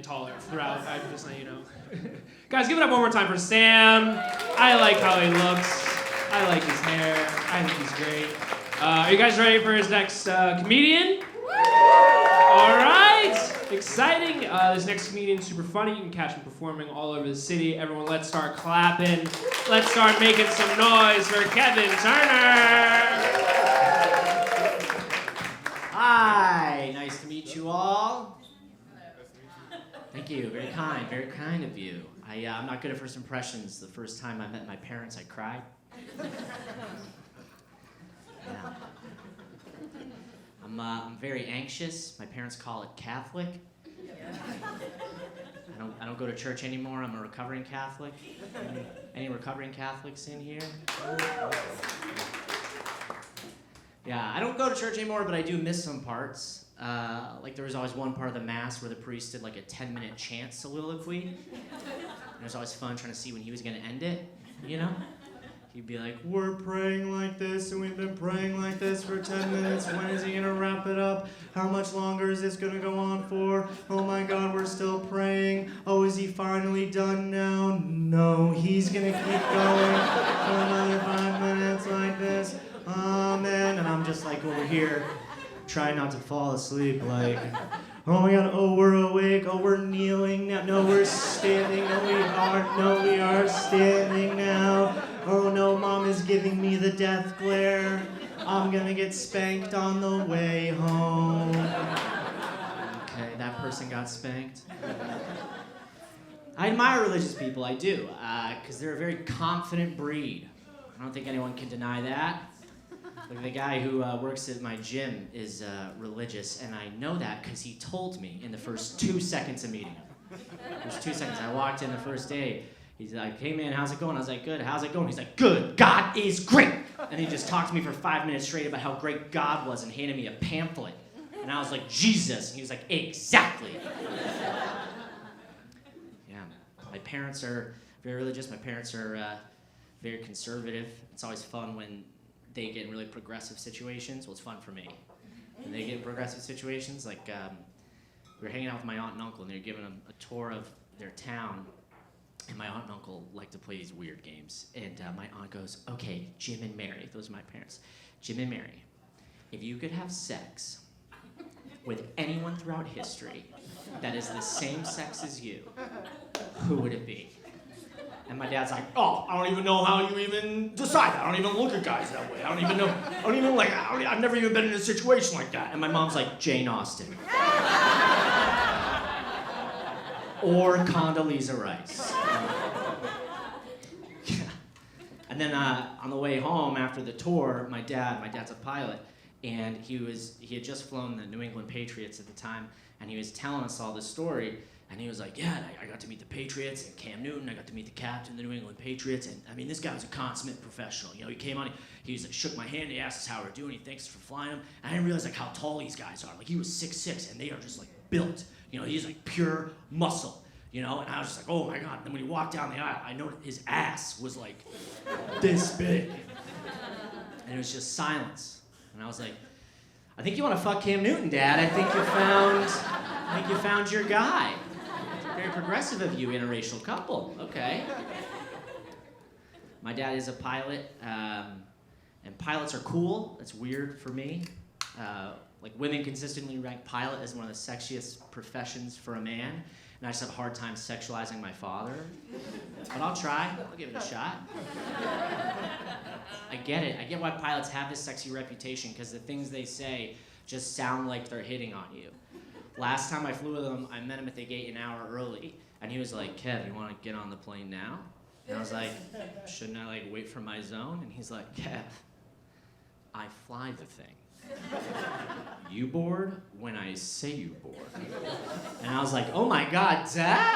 getting taller throughout. I'm just letting you know. Guys, give it up one more time for Sam. I like how he looks. I like his hair. I think he's great. Are you guys ready for his next comedian? All right. Exciting. This next comedian is super funny. You can catch him performing all over the city. Everyone, let's start clapping. Let's start making some noise for Kevin Turner. Hi, nice to meet you all. Thank you, very kind of you. I'm not good at first impressions. The first time I met my parents, I cried. Yeah. I'm very anxious. My parents call it Catholic. I don't go to church anymore. I'm a recovering Catholic. Any recovering Catholics in here? Yeah, I don't go to church anymore, but I do miss some parts. Like there was always one part of the mass where the priest did like a 10-minute chant soliloquy. And it was always fun trying to see when he was going to end it, you know? He'd be like, we're praying like this, and we've been praying like this for 10 minutes. When is he going to wrap it up? How much longer is this going to go on for? Oh my God, we're still praying. Oh, is he finally done now? No, he's going to keep going for another 5 minutes like this. Amen. And I'm just like over here, trying not to fall asleep, like, oh my God, oh, we're awake, oh, we're kneeling now, no, we're standing, no, we are standing now, oh no, Mom is giving me the death glare, I'm gonna get spanked on the way home. Okay, that person got spanked. I admire religious people, I do, because they're a very confident breed. I don't think anyone can deny that. Like the guy who works at my gym is religious, and I know that because he told me in the first 2 seconds of meeting him. First 2 seconds. I walked in the first day. He's like, hey man, how's it going? I was like, good. How's it going? He's like, good. God is great. And he just talked to me for 5 minutes straight about how great God was and handed me a pamphlet. And I was like, Jesus. And he was like, exactly. Yeah. My parents are very religious. My parents are very conservative. It's always fun when they get in really progressive situations. Well, it's fun for me. When they get in progressive situations, like we were hanging out with my aunt and uncle, and they were giving them a tour of their town, and my aunt and uncle like to play these weird games. And my aunt goes, okay, Jim and Mary, those are my parents. Jim and Mary, if you could have sex with anyone throughout history that is the same sex as you, who would it be? And my dad's like, oh, I don't even know how you even decide that. I don't even look at guys that way. I don't even know, I've never even been in a situation like that. And my mom's like, Jane Austen. Or Condoleezza Rice. Yeah. And then on the way home after the tour, my dad's a pilot, and he had just flown the New England Patriots at the time, and he was telling us all this story. And he was like, yeah, I got to meet the Patriots and Cam Newton. I got to meet the captain of the New England Patriots. And I mean, this guy was a consummate professional. You know, he came on, he was like, shook my hand, he asked us how we're doing, he thanks us for flying him. And I didn't realize like how tall these guys are. Like he was 6'6", and they are just like built. You know, he's like pure muscle. You know, and I was just like, oh my God. And then when he walked down the aisle, I noticed his ass was like this big. And it was just silence. And I was like, I think you want to fuck Cam Newton, Dad. I think you found your guy. Very progressive of you, interracial couple. Okay. My dad is a pilot, and pilots are cool. That's weird for me. Like women consistently rank pilot as one of the sexiest professions for a man, and I just have a hard time sexualizing my father. But I'll try. I'll give it a shot. I get it. I get why pilots have this sexy reputation, because the things they say just sound like they're hitting on you. Last time I flew with him, I met him at the gate an hour early, and he was like, Kev, you want to get on the plane now? And I was like, shouldn't I like wait for my zone? And he's like, Kev, I fly the thing. You board when I say you board. And I was like, oh my God, Dad,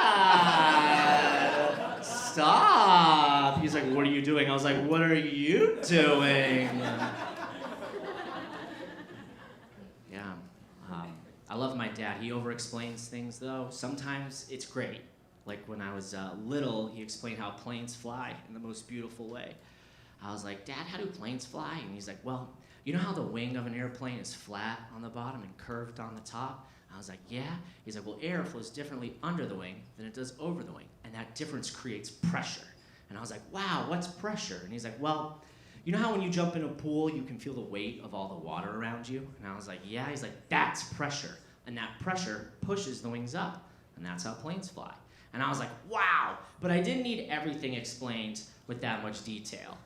stop. He's like, what are you doing? I was like, what are you doing? I love my dad. He over-explains things, though. Sometimes it's great. Like when I was little, he explained how planes fly in the most beautiful way. I was like, Dad, how do planes fly? And he's like, well, you know how the wing of an airplane is flat on the bottom and curved on the top? I was like, yeah? He's like, well, air flows differently under the wing than it does over the wing, and that difference creates pressure. And I was like, wow, what's pressure? And he's like, well, you know how when you jump in a pool, you can feel the weight of all the water around you? And I was like, yeah. He's like, that's pressure. And that pressure pushes the wings up. And that's how planes fly. And I was like, wow. But I didn't need everything explained with that much detail.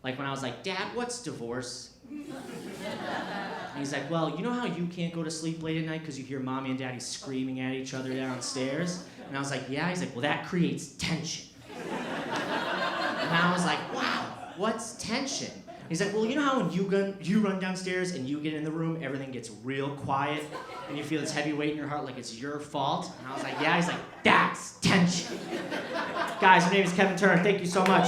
Like when I was like, Dad, what's divorce? And he's like, well, you know how you can't go to sleep late at night because you hear Mommy and Daddy screaming at each other downstairs? And I was like, yeah. He's like, well, that creates tension. And I was like, wow, what's tension? He's like, well, you know how when you run downstairs and you get in the room, everything gets real quiet and you feel this heavy weight in your heart like it's your fault? And I was like, yeah. He's like, that's tension. Guys, my name is Kevin Turner. Thank you so much.